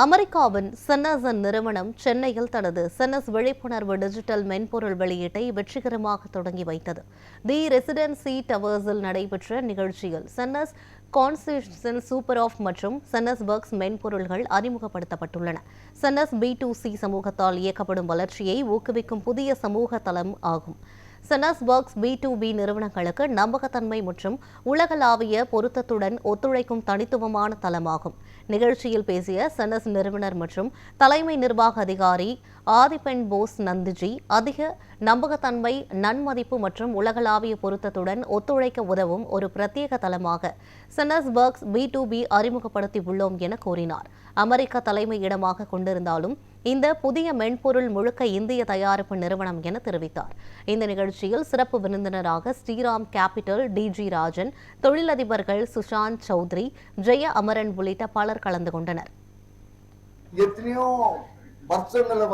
அமெரிக்காவின் சென்னஸ் நிறுவனம் சென்னையில் தனது சென்னஸ் விழிப்புணர்வு டிஜிட்டல் மென்பொருள் வெளியீட்டை வெற்றிகரமாக தொடங்கி வைத்தது. தி ரெசிடென்சி டவர்ஸில் நடைபெற்ற நிகழ்ச்சியில் சென்னஸ் கான்ஸ்டியூஷன் சூப்பர் ஆஃப் மற்றும் சென்னஸ் ஒர்க்ஸ் மென்பொருள்கள் அறிமுகப்படுத்தப்பட்டுள்ளன. சென்னஸ் B2C சமூகத்தால் இயக்கப்படும் வளர்ச்சியை ஊக்குவிக்கும் புதிய சமூக தளம் ஆகும். சென்னஸ் ஒர்க்ஸ் B2B நிறுவனங்களுக்கு நம்பகத்தன்மை மற்றும் உலகளாவிய பொருத்தத்துடன் ஒத்துழைக்கும் தனித்துவமான தளமாகும். நிகழ்ச்சியில் பேசிய சென்னஸ் நிறுவனர் மற்றும் தலைமை நிர்வாக அதிகாரி ஆதிபென் போஸ் நந்திஜி, அதிக நம்பகத்தன்மை, நன்மதிப்பு மற்றும் உலகளாவிய பொருத்தத்துடன் ஒத்துழைக்க உதவும் ஒரு பிரத்யேக தளமாக சென்னஸ் ஒர்க்ஸ் B2B அறிமுகப்படுத்தி உள்ளோம் என கூறினார். அமெரிக்க தலைமை இடமாக கொண்டிருந்தாலும் இந்த புதிய மென்பொருள் முழுக்க இந்திய தயாரிப்பு நிறுவனம் என தெரிவித்தார். இந்த நிகழ்ச்சியில் சிறப்பு விருந்தினராக ஸ்ரீராம் கேபிட்டல் DG ராஜன், தொழிலதிபர்கள் சுஷாந்த் சௌத்ரி, ஜெய அமரன் உள்ளிட்ட பலர் கலந்து கொண்டனர். எத்தனையோ வருஷங்களை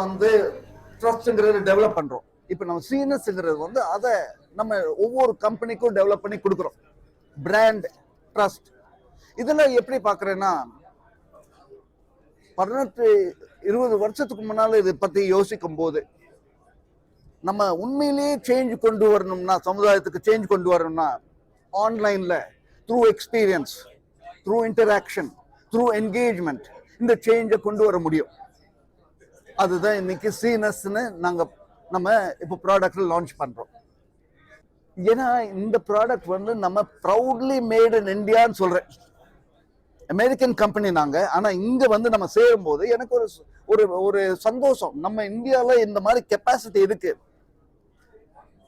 ட்ரஸ்ட்ங்கிறது டெவலப் பண்றோம். இப்ப நம்ம சீனஸ்ங்கிறது அதை நம்ம ஒவ்வொரு கம்பெனிக்கும் டெவலப் பண்ணி கொடுக்குறோம். பிராண்ட், ட்ரஸ்ட், இதெல்லாம் எப்படி பாக்குறேன்னா 18-20 வருஷத்துக்கு முன்னால இதை பத்தி யோசிக்கும் போது நம்ம உண்மையிலேயே சேஞ்ச் கொண்டு வரணும்னா, சமுதாயத்துக்கு சேஞ்ச் கொண்டு வரணும்னா ஆன்லைன்ல through experience, through interaction, through engagement இந்த சேஞ்சை கொண்டு வர முடியும். அதுதான் இன்னைக்கு சீனஸ்ன்னு நம்ம இப்போ ப்ராடக்ட் லான்ச் பண்றோம். ஏன்னா இந்த ப்ராடக்ட் நம்ம ப்ரௌட்லி மேட் இன் இந்தியான்னு சொல்றேன். அமெரிக்கன் கம்பெனி நாங்க, ஆனா இங்க நம்ம சேரும் போது எனக்கு ஒரு ஒரு சந்தோஷம். நம்ம இந்தியால இந்த மாதிரி கெப்பாசிட்டி இருக்கு,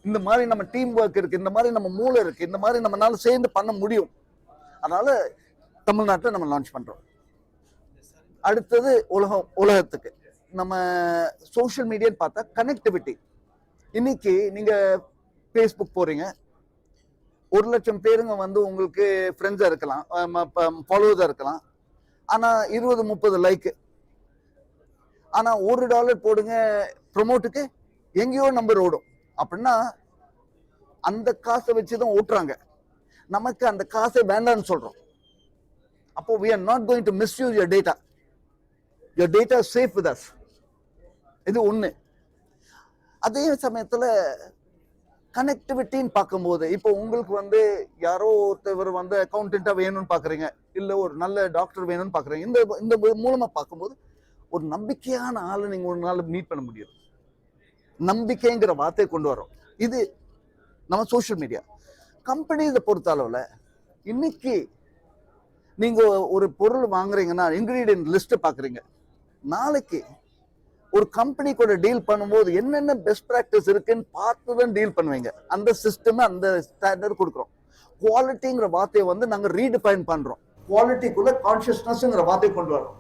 இந்த மாதிரி நம்ம டீம் ஒர்க் இருக்கு, இந்த மாதிரி நம்ம மூளை இருக்கு, இந்த மாதிரி நம்மளால சேர்ந்து பண்ண முடியும். அதனால தமிழ்நாட்டில் நம்ம லான்ச் பண்றோம். அடுத்தது உலகத்துக்கு நம்ம சோஷியல் மீடியான்னு பார்த்தா கனெக்டிவிட்டி. இன்னைக்கு நீங்க ஃபேஸ்புக் போறீங்க, 1 லட்சம் பேருங்க உங்களுக்கு ஃப்ரெண்ட்ஸா இருக்கலாம், ஃபாலோவர்ஸா இருக்கலாம். ஆனா 20-30 லைக். ஆனா $1 போடுங்க ப்ரொமோட்டுக்கு, எங்கேயோ நம்பர் ஓடும். அப்படின்னா அந்த காசை வச்சுதான் ஓட்டுறாங்க. நமக்கு அந்த காசை வேண்டாம்னு சொல்றோம். அப்போ we are not going to misuse your data. Your data is safe with us. இது ஒண்ணு. அதே சமயத்துல கனெக்டிவிட்டின்னு பார்க்கும்போது இப்போ உங்களுக்கு யாரோ ஒருத்தவர் அக்கௌண்டன்ட்டா வேணும்னு பாக்குறீங்க, இல்ல ஒரு நல்ல டாக்டர் வேணும்னு பாக்குறீங்க. இந்த மூலமா பார்க்கும்போது ஒரு நம்பிக்கையான ஆளை நீங்க ஒரு நாள் மீட் பண்ண முடியும். நம்பிக்கைங்கிற வார்த்தையை கொண்டு வரோம். இது நம்ம சோஷியல் மீடியா. கம்பெனிஸை பொறுத்த அளவுல இன்னைக்கு நீங்க ஒரு பொருள் வாங்குறீங்கன்னா இன்கிரீடியன்ட் லிஸ்ட் பாக்குறீங்க. நாளைக்கு ஒரு கம்பெனி கூட டீல் பண்ணும்போது என்னென்ன பெஸ்ட் பிராக்டிஸ் இருக்குன்னு பார்த்து தான் டீல் பண்ணுவீங்க. அந்த சிஸ்டம், அந்த ஸ்டாண்டர்ட் கொடுக்குறோம். குவாலிட்டிங்கிற வார்த்தையை நாங்க ரீடிஃபைன் பண்றோம். குவாலிட்டிக்குள்ள கான்சியஸ்னஸ்ங்கிற வார்த்தையை கொண்டு வரோம்.